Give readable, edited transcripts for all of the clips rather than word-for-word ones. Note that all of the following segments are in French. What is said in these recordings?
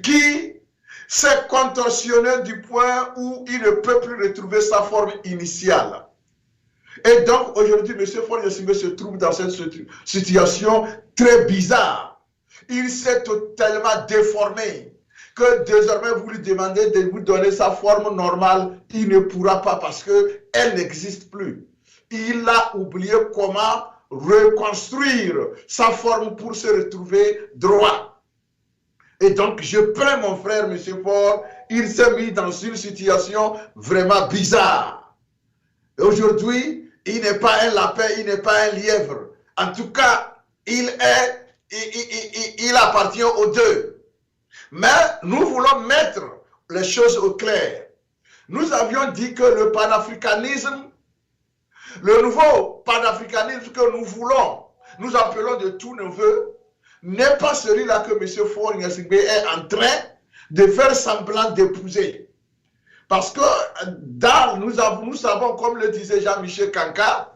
qui s'est contorsionné du point où il ne peut plus retrouver sa forme initiale. Et donc, aujourd'hui, M. Faure Gnassingbé se trouve dans cette situation très bizarre. Il s'est totalement déformé, que désormais vous lui demandez de vous donner sa forme normale, il ne pourra pas parce qu'elle n'existe plus. Il a oublié comment reconstruire sa forme pour se retrouver droit. Et donc, je prends mon frère, M. Faure, il s'est mis dans une situation vraiment bizarre. Aujourd'hui, il n'est pas un lapin, il n'est pas un lièvre. En tout cas, il appartient aux deux. Mais nous voulons mettre les choses au clair. Nous avions dit que le panafricanisme, le nouveau panafricanisme que nous voulons, nous appelons de tous nos voeux, n'est pas celui-là que M. Faure Gnassingbé est en train de faire semblant d'épouser. Parce que nous savons, comme le disait Jean-Michel Kanka,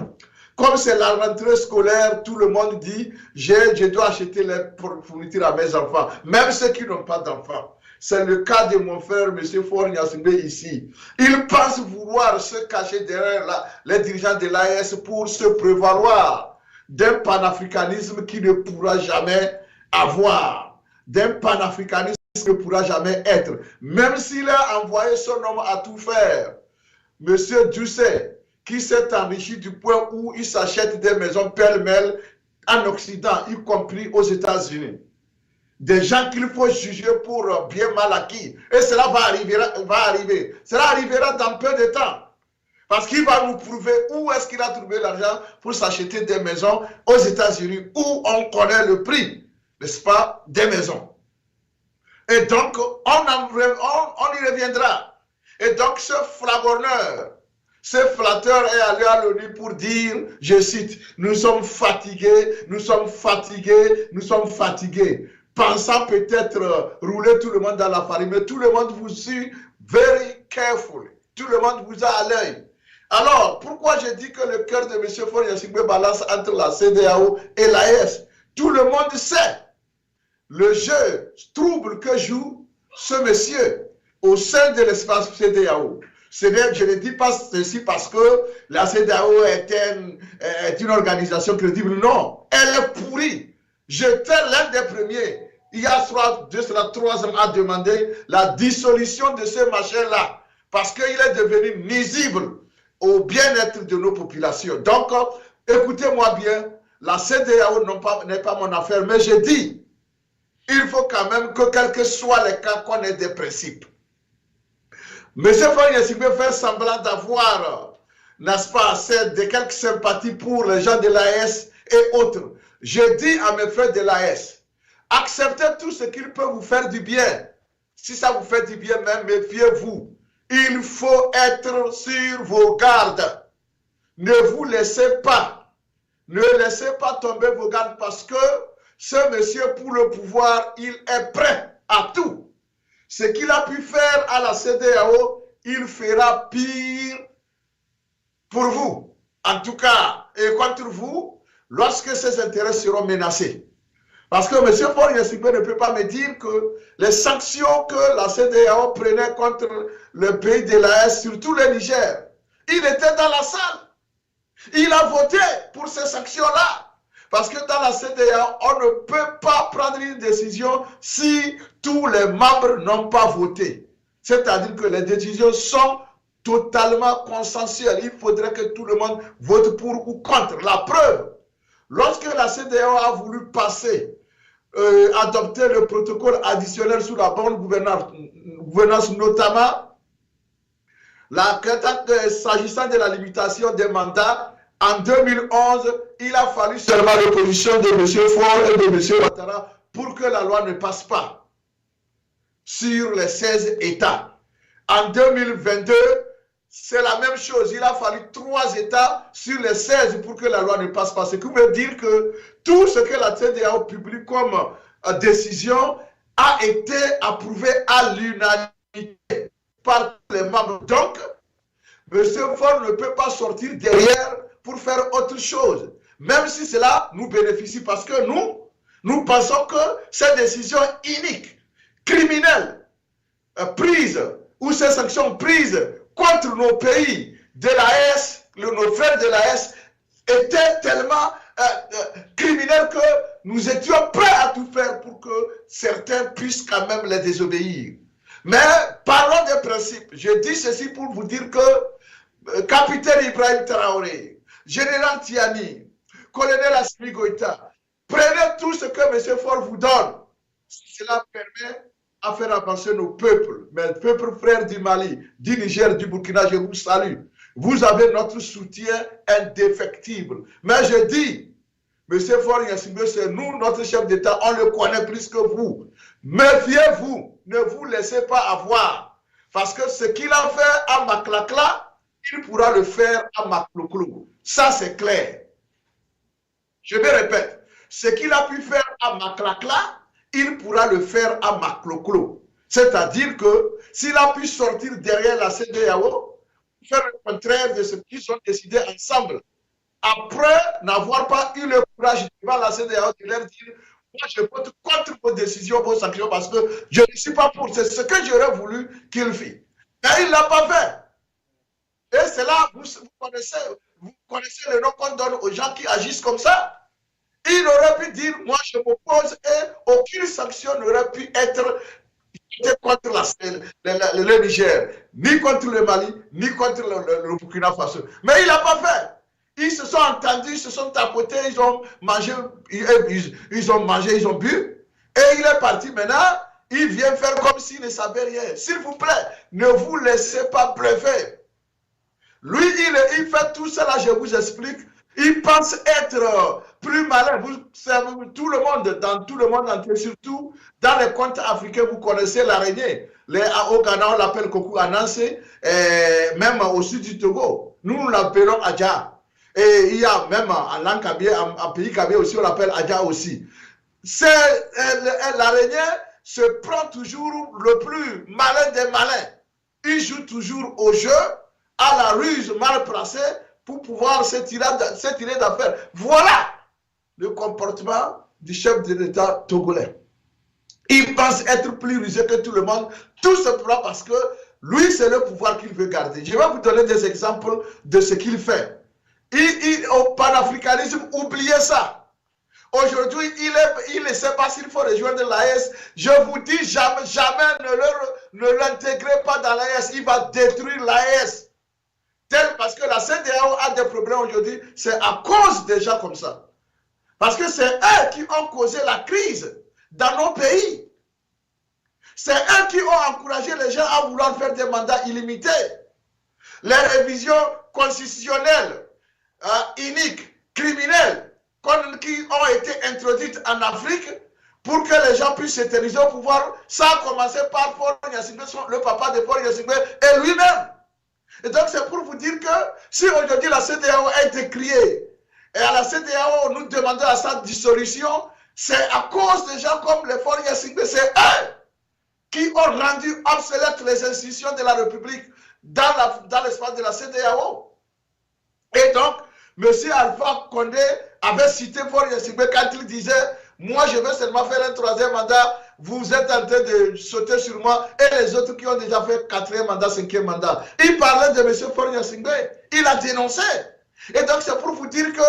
comme c'est la rentrée scolaire, tout le monde dit je dois acheter les fournitures à mes enfants, même ceux qui n'ont pas d'enfants. C'est le cas de mon frère, M. Faure Gnassingbé, ici. Il pense vouloir se cacher derrière les dirigeants de l'AES pour se prévaloir d'un panafricanisme qui ne pourra jamais avoir, d'un panafricanisme qui ne pourra jamais être. Même s'il a envoyé son homme à tout faire, M. Doucet, qui s'est enrichi du point où il s'achète des maisons pêle-mêle en Occident, y compris aux États-Unis. Des gens qu'il faut juger pour bien mal acquis. Et cela va arriver. Cela arrivera dans peu de temps. Parce qu'il va nous prouver où est-ce qu'il a trouvé l'argent pour s'acheter des maisons aux États-Unis, où on connaît le prix, n'est-ce pas, des maisons. Et donc, on y reviendra. Et donc, ce flagorneur, ce flatteur est allé à l'ONU pour dire, je cite, nous sommes fatigués, nous sommes fatigués, nous sommes fatigués. Pensant peut-être rouler tout le monde dans la farine, mais tout le monde vous suit very carefully. Tout le monde vous a à l'œil. Alors, pourquoi je dis que le cœur de M. Faure Gnassingbé balance entre la CEDEAO et l'AES? Tout le monde sait le jeu trouble que joue ce monsieur au sein de l'espace CEDEAO. Je ne dis pas ceci parce que la CEDEAO est une organisation crédible. Non, elle est pourrie. J'étais l'un des premiers, il y a 3 ans, à demander la dissolution de ce machin-là parce qu'il est devenu nuisible au bien-être de nos populations. Donc, écoutez-moi bien, la CEDEAO n'est pas mon affaire, mais je dis, il faut quand même que, quels que soient les cas, qu'on ait des principes. M. Faure Gnassingbé fait semblant d'avoir, n'est-ce pas, de quelques sympathies pour les gens de l'AES et autres. Je dis à mes frères de l'AES, acceptez tout ce qu'il peut vous faire du bien. Si ça vous fait du bien, même méfiez-vous. Il faut être sur vos gardes. Ne vous laissez pas. Ne laissez pas tomber vos gardes parce que ce monsieur, pour le pouvoir, il est prêt à tout. Ce qu'il a pu faire à la CEDEAO, il fera pire pour vous. En tout cas, et contre vous, lorsque ses intérêts seront menacés. Parce que M. Faure Gnassingbé ne peut pas me dire que les sanctions que la CEDEAO prenait contre le pays de l'AES, surtout le Niger, il était dans la salle. Il a voté pour ces sanctions-là. Parce que dans la CEDEAO, on ne peut pas prendre une décision si tous les membres n'ont pas voté. C'est-à-dire que les décisions sont totalement consensuelles. Il faudrait que tout le monde vote pour ou contre. La preuve, lorsque la CEDEAO a voulu adopter le protocole additionnel sur la bonne gouvernance, notamment s'agissant de la limitation des mandats, en 2011, il a fallu seulement l'opposition de M. Faure et de M. Ouattara pour que la loi ne passe pas sur les 16 États. En 2022, c'est la même chose. Il a fallu 3 États sur les 16 pour que la loi ne passe pas. Ce qui veut dire que tout ce que la CEDEAO publie comme décision a été approuvé à l'unanimité par les membres. Donc, M. Faure ne peut pas sortir derrière pour faire autre chose. Même si cela nous bénéficie parce que nous pensons que cette décision unique criminelles prises, ou ces sanctions prises contre nos pays de l'AES, nos frères de l'AES, étaient tellement criminels que nous étions prêts à tout faire pour que certains puissent quand même les désobéir. Mais parlons des principes. Je dis ceci pour vous dire que capitaine Ibrahim Traoré, général Tiani, colonel Assimi Goïta, prenez tout ce que M. Faure vous donne. Cela permet à faire avancer nos peuples. Mes peuples frères du Mali, du Niger, du Burkina, je vous salue. Vous avez notre soutien indéfectible. Mais je dis, M. Faure Gnassingbé, c'est nous, notre chef d'État, on le connaît plus que vous. Méfiez-vous, ne vous laissez pas avoir. Parce que ce qu'il a fait à Maklakla, il pourra le faire à Maklouklou. Ça, c'est clair. Je me répète, ce qu'il a pu faire à Maklakla, il pourra le faire à Maklouklou. C'est-à-dire que s'il a pu sortir derrière la CEDEAO, faire le contraire de ce qu'ils ont décidé ensemble, après n'avoir pas eu le courage devant la CEDEAO de leur dire moi je vote contre vos décisions, vos sanctions, parce que je ne suis pas pour. C'est ce que j'aurais voulu qu'il fît. Mais il ne l'a pas fait. Et c'est là, vous connaissez le nom qu'on donne aux gens qui agissent comme ça. Il aurait pu dire, moi je m'oppose et aucune sanction n'aurait pu être contre le Niger, ni contre le Mali, ni contre le Burkina Faso. Mais il n'a pas fait. Ils se sont entendus, ils se sont tapotés, ils ont mangé, ils ont bu. Et il est parti maintenant, il vient faire comme s'il ne savait rien. S'il vous plaît, ne vous laissez pas bluffer. Lui, il fait tout cela, je vous explique. Il pense être plus malin. Vous savez, tout le monde, dans tout le monde entier, surtout dans les contes africains, vous connaissez l'araignée. Au Ghana, on l'appelle Kokou Anansi, même au sud du Togo. Nous l'appelons Adja. Et il y a même en langue kabye, en pays kabye aussi, on l'appelle Adja aussi. L'araignée se prend toujours le plus malin des malins. Il joue toujours au jeu, à la ruse mal placée, pour pouvoir se tirer d'affaire. Voilà le comportement du chef de l'État togolais. Il pense être plus rusé que tout le monde, tout simplement parce que lui, c'est le pouvoir qu'il veut garder. Je vais vous donner des exemples de ce qu'il fait. Au panafricanisme, oubliez ça. Aujourd'hui, il ne sait pas s'il faut rejoindre l'AES. Je vous dis, jamais ne l'intégrez pas dans l'AES. Il va détruire l'AES. Parce que la CEDEAO a des problèmes aujourd'hui, c'est à cause des gens comme ça. Parce que c'est eux qui ont causé la crise dans nos pays. C'est eux qui ont encouragé les gens à vouloir faire des mandats illimités. Les révisions constitutionnelles iniques, criminelles, qui ont été introduites en Afrique pour que les gens puissent s'éterniser au pouvoir, sans commencer par Faure Gnassingbé, le papa de Faure Gnassingbé et lui-même. Et donc c'est pour vous dire que si aujourd'hui la CEDEAO a été créée et à la CEDEAO nous demandons à sa dissolution, c'est à cause des gens comme les Faure Gnassingbé, c'est eux qui ont rendu obsolètes les institutions de la République dans l'espace de la CEDEAO. Et donc, M. Alpha Condé avait cité Faure Gnassingbé quand il disait « Moi, je veux seulement faire un troisième mandat, vous êtes en train de sauter sur moi, et les autres qui ont déjà fait quatrième mandat, cinquième mandat. » Il parlait de M. Faure Gnassingbé, il a dénoncé. Et donc, c'est pour vous dire que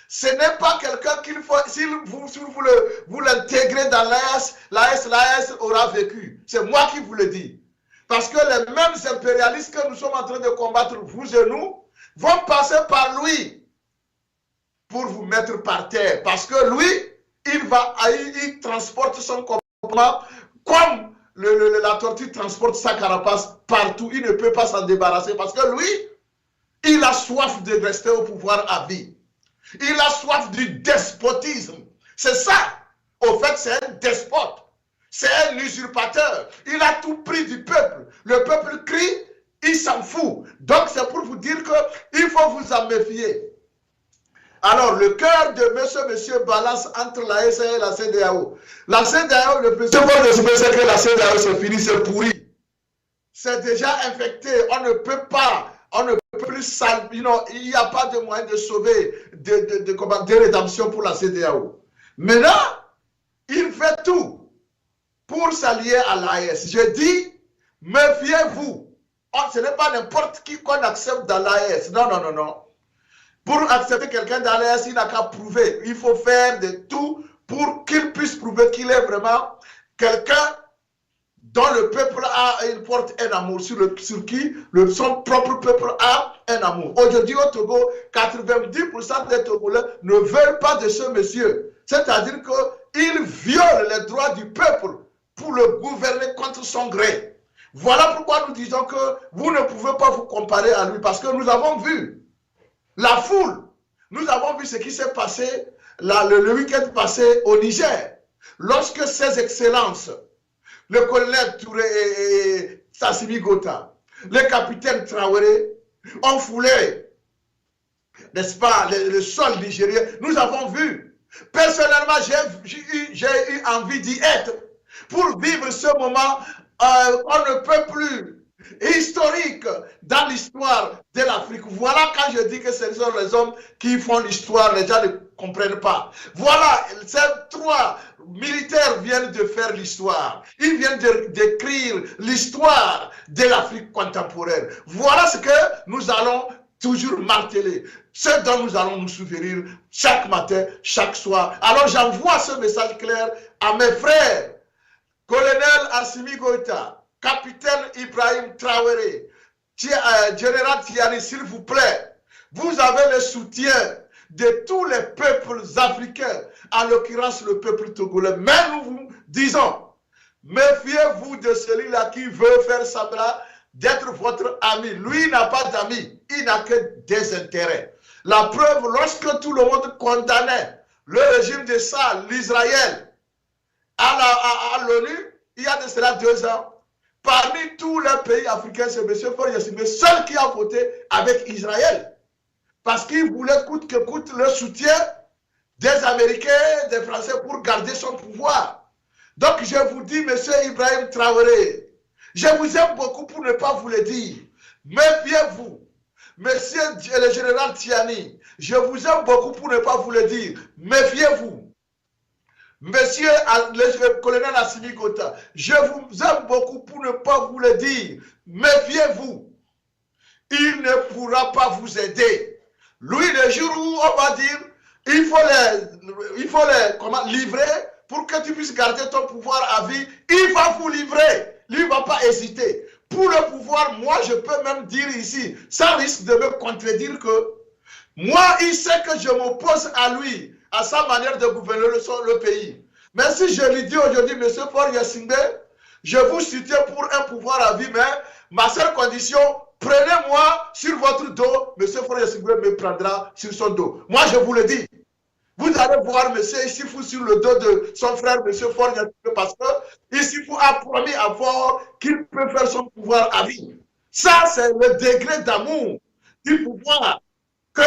ce n'est pas quelqu'un qu'il faut, si vous l'intégrez dans l'AES aura vécu. C'est moi qui vous le dis. Parce que les mêmes impérialistes que nous sommes en train de combattre, vous et nous, vont passer par lui pour vous mettre par terre. Parce que lui, il transporte son comportement comme la tortue transporte sa carapace partout. Il ne peut pas s'en débarrasser parce que lui, il a soif de rester au pouvoir à vie. Il a soif du despotisme. C'est ça. Au fait, c'est un despote. C'est un usurpateur. Il a tout pris du peuple. Le peuple crie, il s'en fout. Donc, c'est pour vous dire qu'il faut vous en méfier. Alors, le cœur de monsieur balance entre la SA et la CEDEAO. La CEDEAO, le président c'est que la CEDEAO, c'est fini, c'est pourri. C'est déjà infecté. On ne peut plus salver. Il n'y a pas de moyen de sauver de rédemption pour la CEDEAO. Maintenant, il fait tout pour s'allier à l'AES. Je dis, méfiez-vous. Ce n'est pas n'importe qui qu'on accepte dans l'AES. Non, non, non, non. Pour accepter quelqu'un dans l'AES, il n'a qu'à prouver. Il faut faire de tout pour qu'il puisse prouver qu'il est vraiment quelqu'un dont le peuple il porte un amour, sur qui son propre peuple a un amour. Aujourd'hui au Togo, 90% des Togolais ne veulent pas de ce monsieur. C'est-à-dire qu'il viole les droits du peuple pour le gouverner contre son gré. Voilà pourquoi nous disons que vous ne pouvez pas vous comparer à lui, parce que nous avons vu la foule. Nous avons vu ce qui s'est passé le week-end passé au Niger, lorsque ses excellences, le colonel Touré et Sassimi Gota, le capitaine Traoré, ont foulé, n'est-ce pas, le sol nigérien. Nous avons vu. Personnellement, j'ai eu envie d'y être pour vivre ce moment on ne peut plus historique dans l'histoire de l'Afrique. Voilà quand je dis que ce sont les hommes qui font l'histoire, les gens ne comprennent pas. Voilà, ces trois militaires viennent de faire l'histoire. Ils viennent d'écrire l'histoire de l'Afrique contemporaine. Voilà ce que nous allons toujours marteler, ce dont nous allons nous souvenir chaque matin, chaque soir. Alors j'envoie ce message clair à mes frères, colonel Assimi Goïta, capitaine Ibrahim Traoré, général Tiani, s'il vous plaît, vous avez le soutien de tous les peuples africains, en l'occurrence le peuple togolais. Mais nous vous disons, méfiez-vous de celui-là qui veut faire semblant d'être votre ami. Lui n'a pas d'amis, il n'a que des intérêts. La preuve, lorsque tout le monde condamnait le régime de Sall, l'Israël, à l'ONU, il y a de cela 2 ans, parmi tous les pays africains, c'est M. Faure Gnassingbé seul qui a voté avec Israël. Parce qu'il voulait coûte que coûte le soutien des Américains, des Français pour garder son pouvoir. Donc je vous dis, M. Ibrahim Traoré, je vous aime beaucoup pour ne pas vous le dire. Méfiez-vous. Monsieur le général Tiani, je vous aime beaucoup pour ne pas vous le dire. Méfiez-vous. Monsieur le colonel Assimi Gota, je vous aime beaucoup pour ne pas vous le dire. Méfiez-vous. Il ne pourra pas vous aider. Lui, le jour où on va dire, il faut les livrer pour que tu puisses garder ton pouvoir à vie, il va vous livrer. Lui ne va pas hésiter. Pour le pouvoir, moi, je peux même dire ici, ça risque de me contredire que moi, il sait que je m'oppose à lui, à sa manière de gouverner le pays. Mais si je lui dis aujourd'hui, M. Faure Gnassingbé, je vous soutiens pour un pouvoir à vie, mais ma seule condition, prenez-moi sur votre dos, M. Faure Gnassingbé me prendra sur son dos. Moi, je vous le dis. Vous allez voir M. Issifou sur le dos de son frère, M. Faure Gnassingbé, parce que Issifou a promis à Faure qu'il peut faire son pouvoir à vie. Ça, c'est le degré d'amour du pouvoir que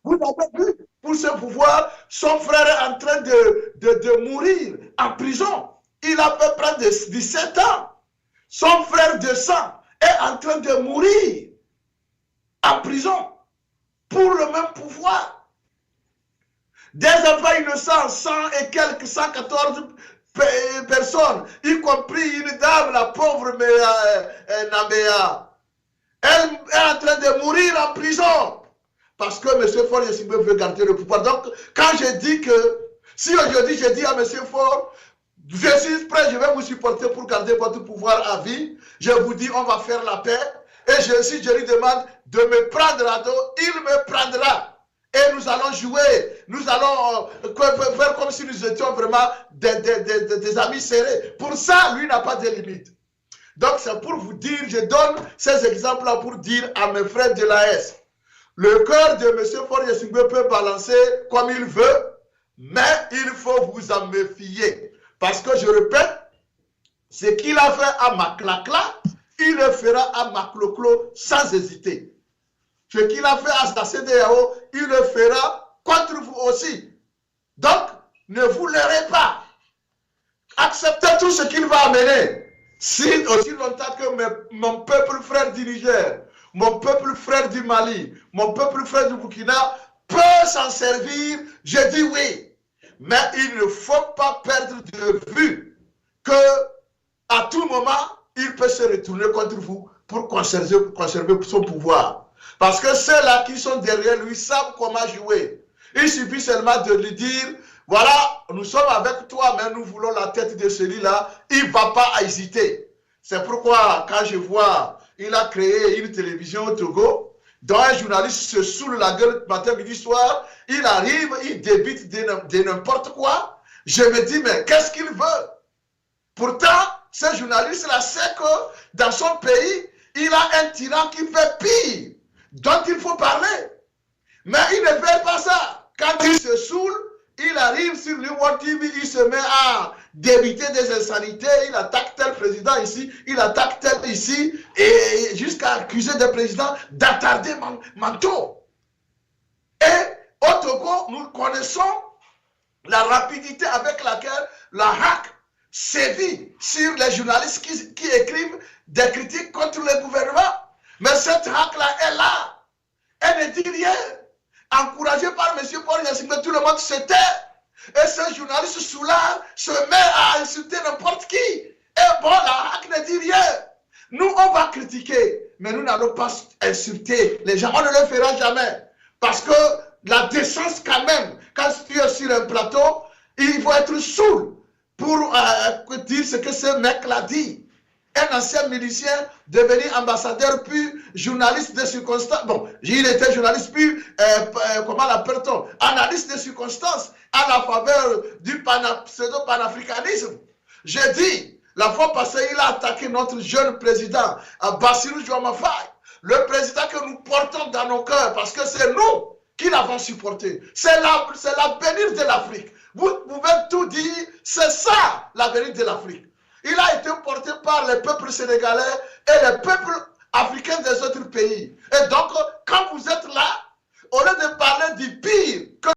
vous avez vu. Pour ce pouvoir, son frère est en train de mourir en prison. Il a fait près de 17 ans. Son frère de sang est en train de mourir en prison pour le même pouvoir. Des enfants innocents, 100 et quelques, 114 personnes, y compris une dame, la pauvre Nabéa. Elle est en train de mourir en prison. Parce que M. Faure Gnassingbé veut garder le pouvoir. Donc, quand je dis que, si aujourd'hui je dis à M. Faure, je suis prêt, je vais vous supporter pour garder votre pouvoir à vie, je vous dis, on va faire la paix. Et si je lui demande de me prendre à dos, il me prendra. Et nous allons jouer, nous allons faire comme si nous étions vraiment des amis serrés. Pour ça, lui n'a pas de limite. Donc, c'est pour vous dire, je donne ces exemples-là pour dire à mes frères de l'AS. Le cœur de M. Faure Gnassingbé peut balancer comme il veut, mais il faut vous en méfier. Parce que je répète, ce qu'il a fait à Maklakla, il le fera à Makloklo sans hésiter. Ce qu'il a fait à la CEDEAO, il le fera contre vous aussi. Donc, ne vous leurrez pas. Acceptez tout ce qu'il va amener. Si aussi longtemps que mon peuple frère du Niger, mon peuple frère du Mali, mon peuple frère du Burkina peut s'en servir, je dis oui. Mais il ne faut pas perdre de vue que à tout moment, il peut se retourner contre vous pour conserver son pouvoir. Parce que ceux-là qui sont derrière lui savent comment jouer. Il suffit seulement de lui dire, voilà, nous sommes avec toi, mais nous voulons la tête de celui-là. Il ne va pas hésiter. C'est pourquoi, quand je vois, il a créé une télévision au Togo, dont un journaliste se saoule la gueule matin, midi, soir, il arrive, il débite de n'importe quoi. Je me dis, mais qu'est-ce qu'il veut? Pourtant, ce journaliste-là sait que dans son pays, il a un tyran qui fait pire, dont il faut parler. Mais il ne fait pas ça. Quand il se saoule, il arrive sur le World TV, il se met à débiter des insanités, il attaque tel président ici, il attaque tel ici, et jusqu'à accuser des présidents d'attarder manteau. Et au Togo, nous connaissons la rapidité avec laquelle la hack sévit sur les journalistes qui écrivent des critiques contre le gouvernement. Mais cette hack-là est là. Elle ne dit rien. Encouragé par M. Paul Yassine, tout le monde se tait. Et ce journaliste soulard se met à insulter n'importe qui. Et bon, la hack ne dit rien. Nous, on va critiquer, mais nous n'allons pas insulter les gens. On ne le fera jamais. Parce que la décence quand même, quand tu es sur un plateau, il faut être saoul pour dire ce que ce mec-là dit. Un ancien milicien devenu ambassadeur, puis journaliste de circonstances. Bon, il était journaliste, puis, comment l'appelle-t-on? Analyste de circonstances à la faveur du pseudo-panafricanisme. J'ai dit, la fois passée, il a attaqué notre jeune président, Bassirou Diomaye Faye, le président que nous portons dans nos cœurs, parce que c'est nous qui l'avons supporté. C'est l'avenir de l'Afrique. Vous pouvez tout dire, c'est ça l'avenir de l'Afrique. Il a été porté par les peuples sénégalais et les peuples africains des autres pays.